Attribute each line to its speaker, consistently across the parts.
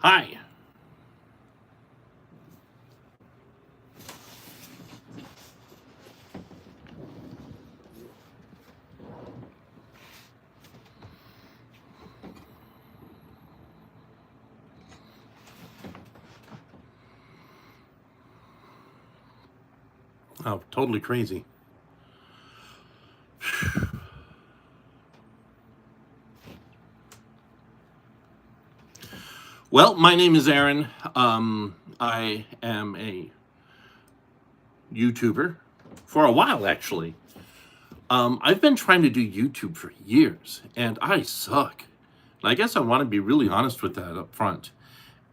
Speaker 1: Hi. Oh, totally crazy. Well, my name is Aaron. I am a YouTuber for a while, actually. I've been trying to do YouTube for years, and I suck. And I guess I want to be really honest with that up front.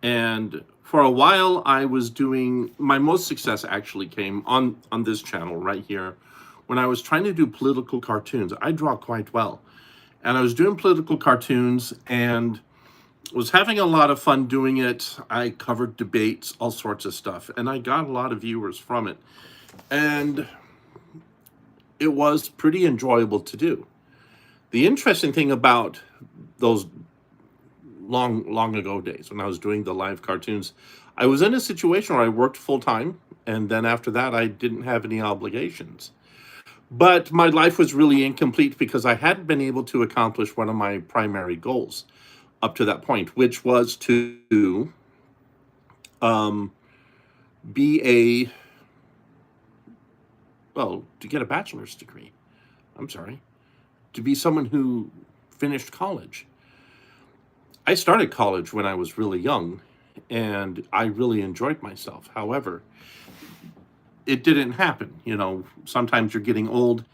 Speaker 1: And for a while, I was doing my most success actually came on this channel right here when I was trying to do political cartoons. I draw quite well, and I was doing political cartoons and was having a lot of fun doing it. I covered debates, all sorts of stuff, and I got a lot of viewers from it. And it was pretty enjoyable to do. The interesting thing about those long ago days when I was doing the live cartoons, I was in a situation where I worked full time, and then after that, I didn't have any obligations. But my life was really incomplete because I hadn't been able to accomplish one of my primary goals up to that point, which was to um, be a, well, to get a bachelor's degree. I'm sorry, to be someone who finished college. I started college when I was really young and I really enjoyed myself. However, it didn't happen. Sometimes you're getting old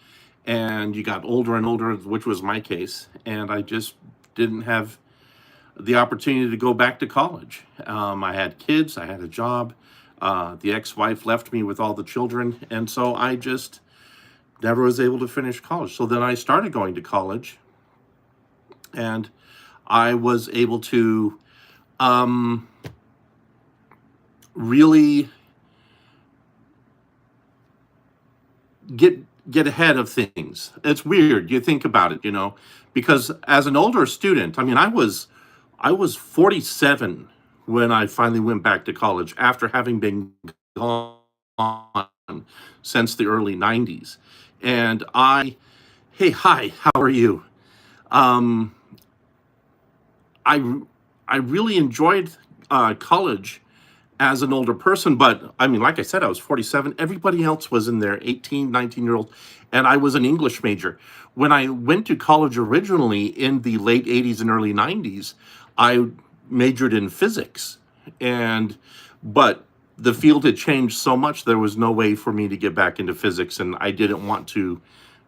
Speaker 1: and you got older and older, which was my case, and I just didn't have the opportunity to go back to college. I had kids, I had a job. The ex-wife left me with all the children, and so I just never was able to finish college. So then I started going to college, and I was able to really get ahead of things. It's weird. You think about it, because as an older student, I mean, I was 47 when I finally went back to college after having been gone since the early 90s. And hey, hi, how are you? Um, I I really enjoyed college as an older person, but I mean, like I said, I was 47. Everybody else was in their 18, 19-year old, and I was an English major. When I went to college originally in the late 80s and early 90s, I majored in physics. And but the field had changed so much, there was no way for me to get back into physics, and I didn't want to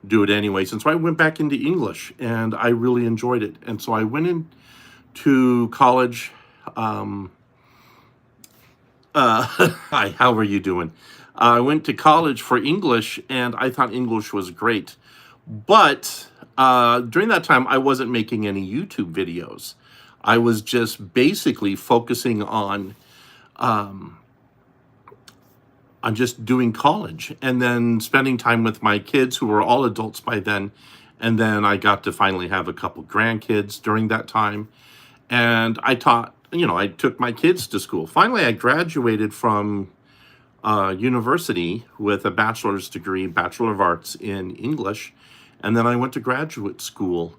Speaker 1: do it anyways. And so I went back into English, and I really enjoyed it. And so I went into college. Um, Hi, how are you doing? I went to college for English, and I thought English was great. But during that time, I wasn't making any YouTube videos. I was just basically focusing on just doing college and then spending time with my kids who were all adults by then. And then I got to finally have a couple grandkids during that time. And I took my kids to school. Finally, I graduated from university with a bachelor's degree, Bachelor of Arts in English. And then I went to graduate school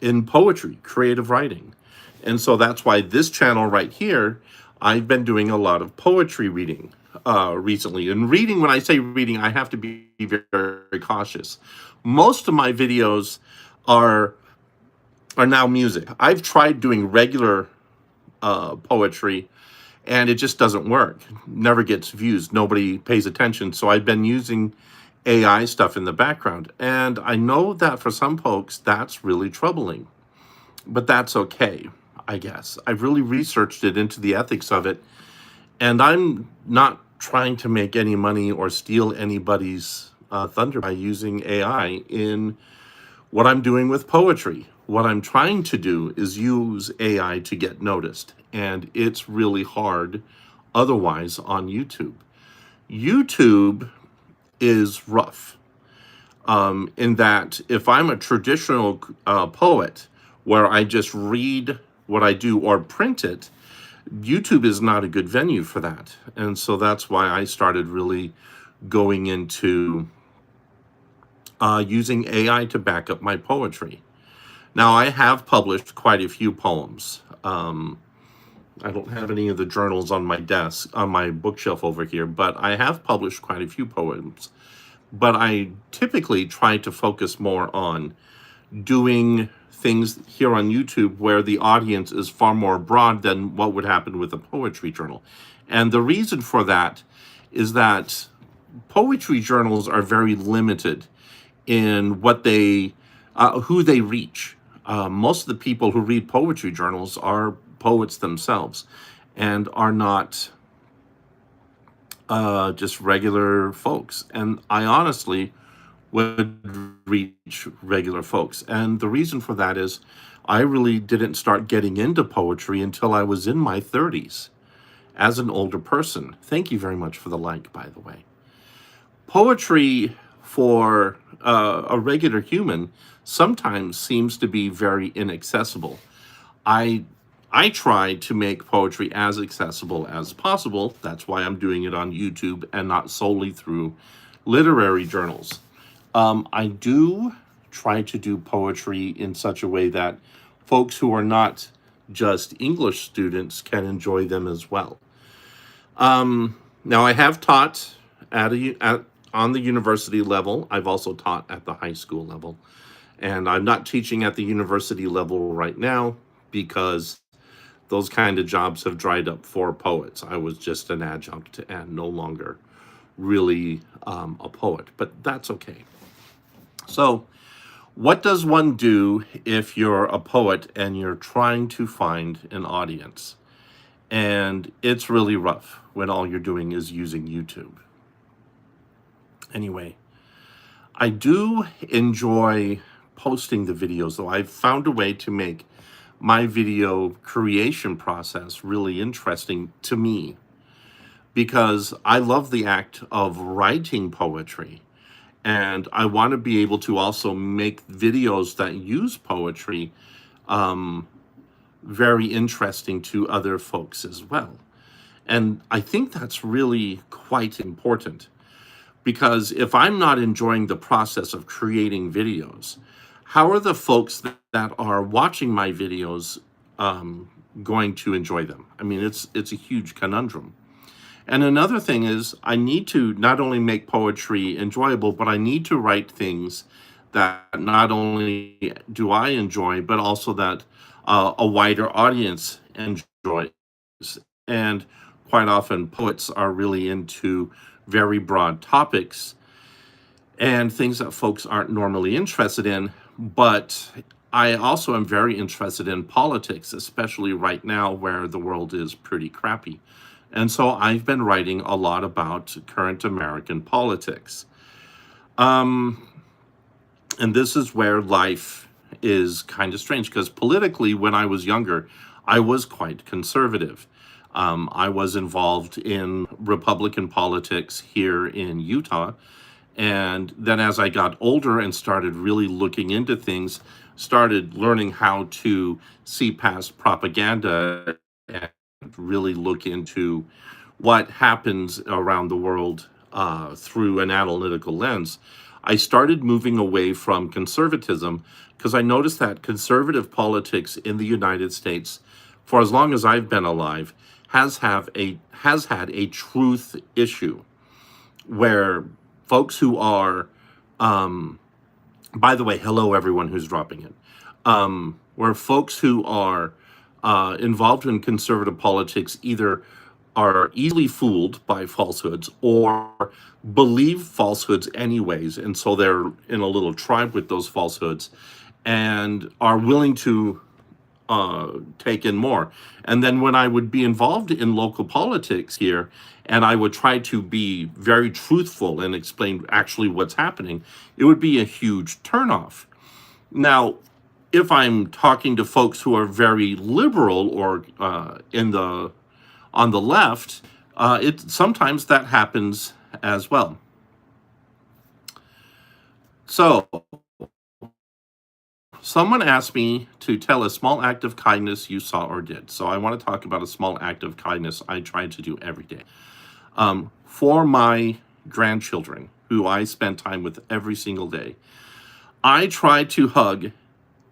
Speaker 1: in poetry, creative writing. And so that's why this channel right here, I've been doing a lot of poetry reading recently. And reading, when I say reading, I have to be very, very cautious. Most of my videos are now music. I've tried doing regular poetry, and it just doesn't work. Never gets views. Nobody pays attention. So I've been using AI stuff in the background. And I know that for some folks, that's really troubling. But that's okay, I guess. I've really researched it into the ethics of it. And I'm not trying to make any money or steal anybody's thunder by using AI in what I'm doing with poetry. What I'm trying to do is use AI to get noticed, and it's really hard otherwise on YouTube. YouTube is rough in that if I'm a traditional poet where I just read what I do or print it, YouTube is not a good venue for that. And so that's why I started really going into using AI to back up my poetry. Now, I have published quite a few poems. I don't have any of the journals on my desk, on my bookshelf over here, but I have published quite a few poems. But I typically try to focus more on doing things here on YouTube where the audience is far more broad than what would happen with a poetry journal. And the reason for that is that poetry journals are very limited in what they, who they reach. Most of the people who read poetry journals are poets themselves and are not just regular folks. And I honestly would reach regular folks. And the reason for that is I really didn't start getting into poetry until I was in my 30s as an older person. Thank you very much for the like, by the way. Poetry for a regular human sometimes seems to be very inaccessible. I try to make poetry as accessible as possible. That's why I'm doing it on YouTube and not solely through literary journals. I do try to do poetry in such a way that folks who are not just English students can enjoy them as well. Now, I have taught on the university level. I've also taught at the high school level. And I'm not teaching at the university level right now because those kind of jobs have dried up for poets. I was just an adjunct and no longer really a poet, but that's okay. So, what does one do if you're a poet and you're trying to find an audience? And it's really rough when all you're doing is using YouTube. Anyway, I do enjoy posting the videos, though. I've found a way to make my video creation process really interesting to me because I love the act of writing poetry. And I want to be able to also make videos that use poetry very interesting to other folks as well. And I think that's really quite important because if I'm not enjoying the process of creating videos, how are the folks that are watching my videos going to enjoy them? I mean, it's a huge conundrum. And another thing is I need to not only make poetry enjoyable, but I need to write things that not only do I enjoy, but also that a wider audience enjoys. And quite often poets are really into very broad topics and things that folks aren't normally interested in. But I also am very interested in politics, especially right now where the world is pretty crappy. And so I've been writing a lot about current American politics. And this is where life is kind of strange because politically, when I was younger, I was quite conservative. I was involved in Republican politics here in Utah. And then as I got older and started really looking into things, started learning how to see past propaganda and really look into what happens around the world through an analytical lens, I started moving away from conservatism because I noticed that conservative politics in the United States, for as long as I've been alive, has had a truth issue where folks who are, by the way, hello everyone who's dropping in, where folks who are involved in conservative politics either are easily fooled by falsehoods or believe falsehoods anyways, and so they're in a little tribe with those falsehoods and are willing to take in more. And then when I would be involved in local politics here and I would try to be very truthful and explain actually what's happening, it would be a huge turnoff. Now, if I'm talking to folks who are very liberal or on the left, sometimes that happens as well. So Someone asked me to tell a small act of kindness you saw or did. So I want to talk about a small act of kindness I try to do every day. For my grandchildren, who I spend time with every single day, I try to hug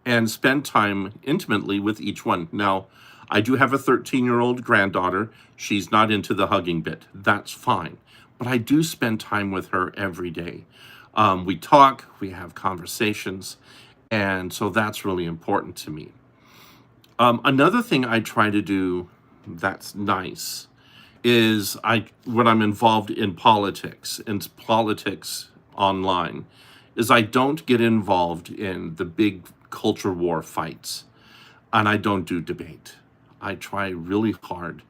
Speaker 1: and spend time intimately with each one. Now, I do have a 13-year-old granddaughter. She's not into the hugging bit. That's fine. But I do spend time with her every day. We talk, we have conversations, and so that's really important to me. Another thing I try to do that's nice is when I'm involved in politics online, is I don't get involved in the big culture war fights, and I don't do debate. I try really hard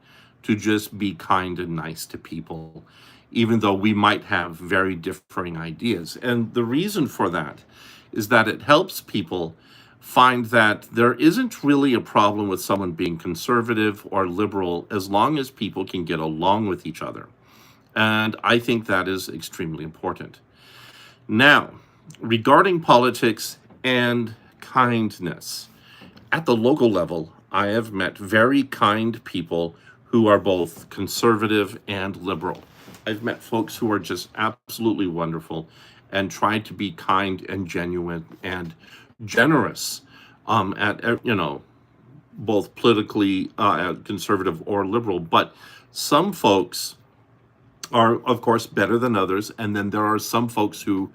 Speaker 1: to just be kind and nice to people, even though we might have very differing ideas. And the reason for that is that it helps people find that there isn't really a problem with someone being conservative or liberal as long as people can get along with each other. And I think that is extremely important. Now, regarding politics and kindness, at the local level, I have met very kind people who are both conservative and liberal. I've met folks who are just absolutely wonderful and try to be kind and genuine and generous at both politically conservative or liberal. But some folks are, of course, better than others, and then there are some folks who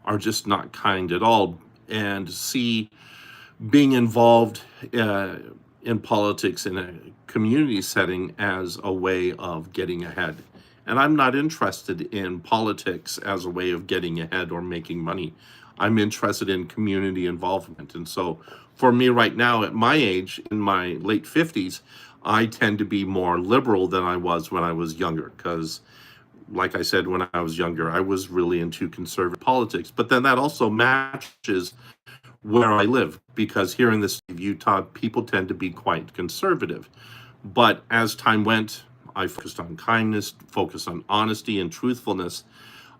Speaker 1: are just not kind at all and see being involved in politics in a community setting as a way of getting ahead. And I'm not interested in politics as a way of getting ahead or making money. I'm interested in community involvement. And so for me right now, at my age, in my late 50s, I tend to be more liberal than I was when I was younger, because like I said, when I was younger, I was really into conservative politics. But then that also matches where I live, because here in the state of Utah, people tend to be quite conservative. But as time went, I focused on kindness, focused on honesty and truthfulness.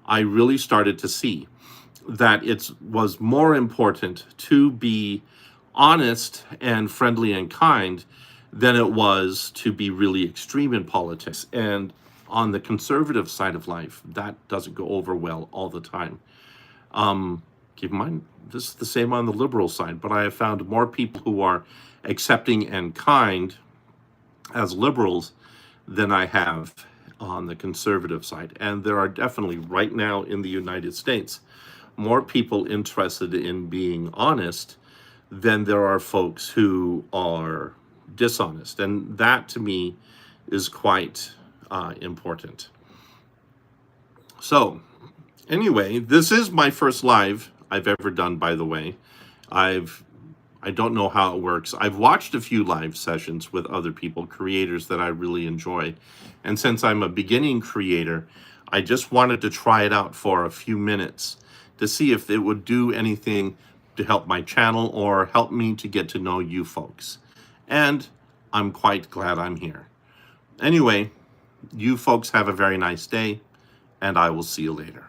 Speaker 1: I really started to see that it was more important to be honest and friendly and kind than it was to be really extreme in politics. And on the conservative side of life, that doesn't go over well all the time. Keep in mind, this is the same on the liberal side, but I have found more people who are accepting and kind as liberals than I have on the conservative side. And there are definitely, right now in the United States, more people interested in being honest than there are folks who are dishonest. And that, to me, is quite important. So, anyway, this is my first live I've ever done, by the way. I don't know how it works. I've watched a few live sessions with other people, creators that I really enjoy. And since I'm a beginning creator, I just wanted to try it out for a few minutes to see if it would do anything to help my channel or help me to get to know you folks. And I'm quite glad I'm here. Anyway, you folks have a very nice day, and I will see you later.